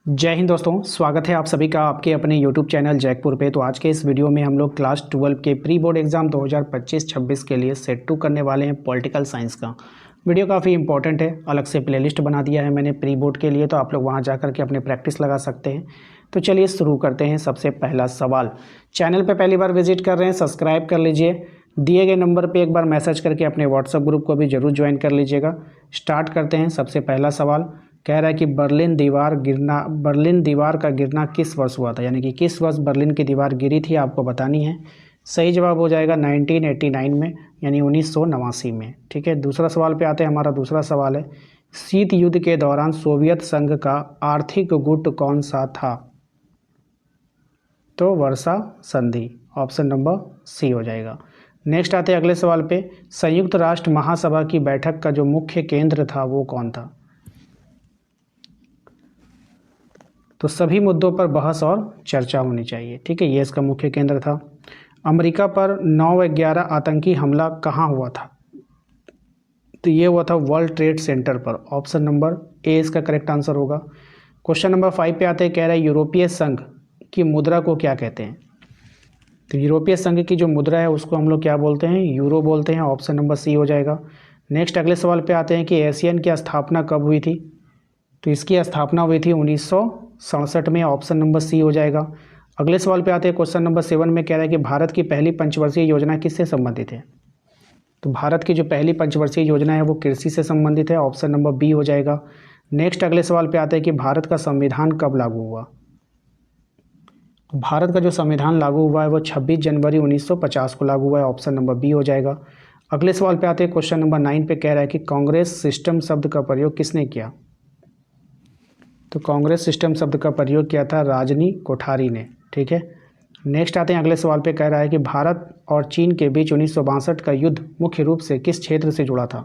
जय हिंद दोस्तों, स्वागत है आप सभी का आपके अपने YouTube चैनल जैकपुर पे। तो आज के इस वीडियो में हम लोग क्लास 12 के प्री बोर्ड एग्ज़ाम 2025-26 के लिए सेट 2 करने वाले हैं पॉलिटिकल साइंस का। वीडियो काफ़ी इंपॉर्टेंट है, अलग से प्लेलिस्ट बना दिया है मैंने प्री बोर्ड के लिए, तो आप लोग वहां जाकर के अपने प्रैक्टिस लगा सकते हैं। तो चलिए शुरू करते हैं। सबसे पहला सवाल, चैनल पर पहली बार विजिट कर रहे हैं सब्सक्राइब कर लीजिए, दिए गए नंबर पर एक बार मैसेज करके अपने व्हाट्सएप ग्रुप को भी ज़रूर ज्वाइन कर लीजिएगा। स्टार्ट करते हैं। सबसे पहला सवाल कह रहा है कि बर्लिन दीवार का गिरना किस वर्ष हुआ था, यानी कि किस वर्ष बर्लिन की दीवार गिरी थी, आपको बतानी है। सही जवाब हो जाएगा 1989 में, यानी 1989 में। ठीक है, दूसरा सवाल पे आते हैं। हमारा दूसरा सवाल है, शीत युद्ध के दौरान सोवियत संघ का आर्थिक गुट कौन सा था? तो वर्सा संधि, ऑप्शन नंबर सी हो जाएगा। नेक्स्ट आते हैं अगले सवाल पे, संयुक्त राष्ट्र महासभा की बैठक का जो मुख्य केंद्र था वो कौन था? तो सभी मुद्दों पर बहस और चर्चा होनी चाहिए। ठीक है, ये इसका मुख्य केंद्र था। अमेरिका पर 9/11 आतंकी हमला कहाँ हुआ था? तो ये हुआ था वर्ल्ड ट्रेड सेंटर पर, ऑप्शन नंबर ए इसका करेक्ट आंसर होगा। क्वेश्चन नंबर 5 पे आते हैं। कह रहा है यूरोपीय संघ की मुद्रा को क्या कहते हैं? तो यूरोपीय संघ की जो मुद्रा है उसको हम लोग क्या बोलते हैं? यूरो बोलते हैं, ऑप्शन नंबर सी हो जाएगा। नेक्स्ट अगले सवाल पे आते हैं कि एशियन की स्थापना कब हुई थी? तो इसकी स्थापना हुई थी 1967 में, ऑप्शन नंबर सी हो जाएगा। अगले सवाल पे आते हैं। क्वेश्चन नंबर 7 में कह रहा है कि भारत की पहली पंचवर्षीय योजना किससे संबंधित है? तो भारत की जो पहली पंचवर्षीय योजना है वो कृषि से संबंधित है, ऑप्शन नंबर बी हो जाएगा। नेक्स्ट अगले सवाल पे आते हैं कि भारत का संविधान कब लागू हुआ? तो भारत का जो संविधान लागू हुआ है वो 26 जनवरी 1950 को लागू हुआ है, ऑप्शन नंबर बी हो जाएगा। अगले सवाल पे आते हैं। क्वेश्चन नंबर 9 पे कह रहा है कि कांग्रेस सिस्टम शब्द का प्रयोग किसने किया? तो कांग्रेस सिस्टम शब्द का प्रयोग किया था राजनी कोठारी ने। ठीक है, नेक्स्ट आते हैं अगले सवाल पे। कह रहा है कि भारत और चीन के बीच 1962 का युद्ध मुख्य रूप से किस क्षेत्र से जुड़ा था?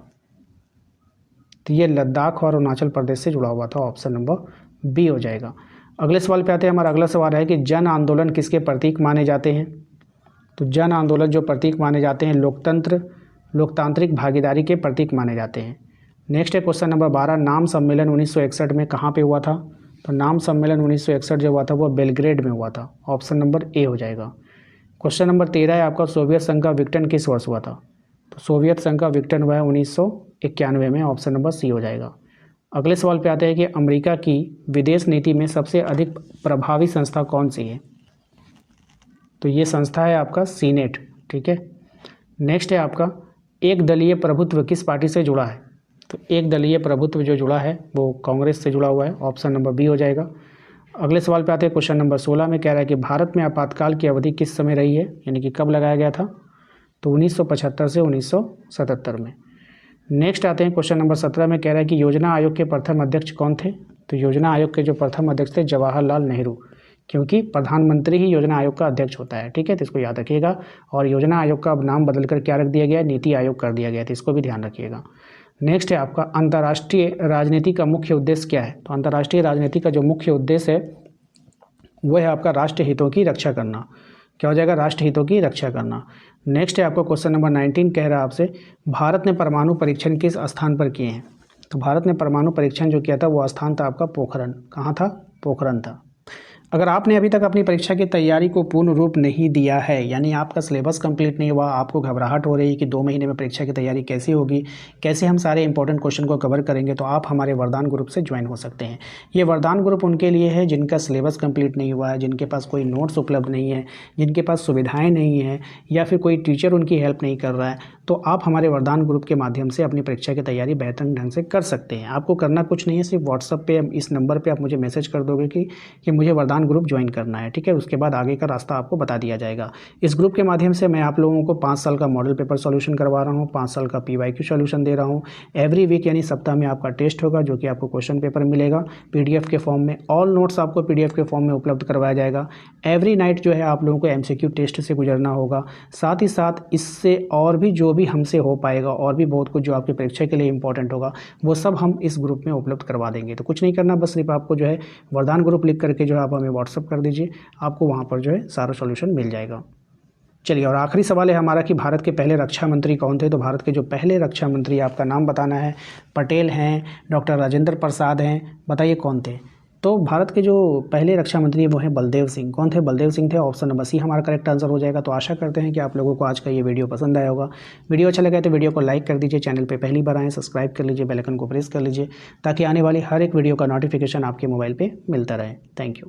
तो ये लद्दाख और अरुणाचल प्रदेश से जुड़ा हुआ था, ऑप्शन नंबर बी हो जाएगा। अगले सवाल पे आते हैं। हमारा अगला सवाल है कि जन आंदोलन किसके प्रतीक माने जाते हैं? तो जन आंदोलन जो प्रतीक माने जाते हैं लोकतांत्रिक भागीदारी के प्रतीक माने जाते हैं। नेक्स्ट है क्वेश्चन नंबर 12, नाम सम्मेलन 1961 में कहाँ पे हुआ था? तो नाम सम्मेलन 1961 जो हुआ था वो बेलग्रेड में हुआ था, ऑप्शन नंबर ए हो जाएगा। क्वेश्चन नंबर 13 है आपका, सोवियत संघ का विघटन किस वर्ष हुआ था? तो सोवियत संघ का विघटन हुआ है 1991 में, ऑप्शन नंबर सी हो जाएगा। अगले सवाल पे आते हैं कि अमेरिका की विदेश नीति में सबसे अधिक प्रभावी संस्था कौन सी है? तो ये संस्था है आपका सीनेट। ठीक है, नेक्स्ट है आपका, एक दलीय प्रभुत्व किस पार्टी से जुड़ा है? तो एक दलीय प्रभुत्व जो जुड़ा है वो कांग्रेस से जुड़ा हुआ है, ऑप्शन नंबर बी हो जाएगा। अगले सवाल पे आते हैं। क्वेश्चन नंबर 16 में कह रहा है कि भारत में आपातकाल की अवधि किस समय रही है, यानी कि कब लगाया गया था? तो 1975 से 1977 में। नेक्स्ट आते हैं क्वेश्चन नंबर 17 में कह रहा है कि योजना आयोग के प्रथम अध्यक्ष कौन थे? तो योजना आयोग के जो प्रथम अध्यक्ष थे जवाहरलाल नेहरू, क्योंकि प्रधानमंत्री ही योजना आयोग का अध्यक्ष होता है। ठीक है, तो इसको याद रखिएगा। और योजना आयोग का अब नाम बदलकर क्या रख दिया गया है? नीति आयोग कर दिया गया है, तो इसको भी ध्यान रखिएगा। नेक्स्ट है आपका, अंतर्राष्ट्रीय राजनीति का मुख्य उद्देश्य क्या है? तो अंतर्राष्ट्रीय राजनीति का जो मुख्य उद्देश्य है वो है आपका राष्ट्र हितों की रक्षा करना। क्या हो जाएगा? राष्ट्र हितों की रक्षा करना। नेक्स्ट है आपका क्वेश्चन नंबर 19 कह रहा है आपसे, भारत ने परमाणु परीक्षण किस स्थान पर किए हैं? तो भारत ने परमाणु परीक्षण जो किया था वो स्थान था आपका पोखरण। कहाँ था? पोखरण था। अगर आपने अभी तक अपनी परीक्षा की तैयारी को पूर्ण रूप नहीं दिया है, यानी आपका सिलेबस कंप्लीट नहीं हुआ, आपको घबराहट हो रही है कि 2 महीने में परीक्षा की तैयारी कैसी होगी, कैसे हम सारे इंपॉर्टेंट क्वेश्चन को कवर करेंगे, तो आप हमारे वरदान ग्रुप से ज्वाइन हो सकते हैं। ये वरदान ग्रुप उनके लिए है जिनका सिलेबस कंप्लीट नहीं हुआ है, जिनके पास कोई नोट्स उपलब्ध नहीं है, जिनके पास सुविधाएँ नहीं हैं, या फिर कोई टीचर उनकी हेल्प नहीं कर रहा है। तो आप हमारे वरदान ग्रुप के माध्यम से अपनी परीक्षा की तैयारी बेहतर ढंग से कर सकते हैं। आपको करना कुछ नहीं है, सिर्फ व्हाट्सअप पे इस नंबर पे आप मुझे मैसेज कर दोगे कि मुझे वरदान ग्रुप ज्वाइन करना है। ठीक है, उसके बाद आगे का रास्ता आपको बता दिया जाएगा। इस ग्रुप के माध्यम से मैं आप लोगों को 5 साल का मॉडल पेपर सॉल्यूशन करवा रहा हूँ, 5 साल का PYQ सॉल्यूशन दे रहा हूँ। एवरी वीक यानी सप्ताह में आपका टेस्ट होगा, जो कि आपको क्वेश्चन पेपर मिलेगा PDF के फॉर्म में। ऑल नोट्स आपको PDF के फॉर्म में उपलब्ध करवाया जाएगा। एवरी नाइट जो है आप लोगों को MCQ टेस्ट से गुजरना होगा। साथ ही साथ इससे और भी जो भी हमसे हो पाएगा, और भी बहुत कुछ जो आपकी परीक्षा के लिए इंपॉर्टेंट होगा, वो सब हम इस ग्रुप में उपलब्ध करवा देंगे। तो कुछ नहीं करना, बस सिर्फ आपको जो है वरदान ग्रुप लिख करके जो है आप हमें व्हाट्सअप कर दीजिए, आपको वहाँ पर जो है सारा सॉल्यूशन मिल जाएगा। चलिए, और आखिरी सवाल है हमारा कि भारत के पहले रक्षा मंत्री कौन थे? तो भारत के जो पहले रक्षा मंत्री, आपका नाम बताना है। पटेल हैं, डॉक्टर राजेंद्र प्रसाद हैं, बताइए कौन थे? तो भारत के जो पहले रक्षा मंत्री वो हैं बलदेव सिंह। कौन थे? बलदेव सिंह थे। ऑप्शन नंबर सी हमारा करेक्ट आंसर हो जाएगा। तो आशा करते हैं कि आप लोगों को आज का ये वीडियो पसंद आया होगा। वीडियो अच्छा लगा तो वीडियो को लाइक कर दीजिए, चैनल पे पहली बार आएँ सब्सक्राइब कर लीजिए, बेल आइकन को प्रेस कर लीजिए ताकि आने वाली हर एक वीडियो का नोटिफिकेशन आपके मोबाइल पर मिलता रहे। Thank you.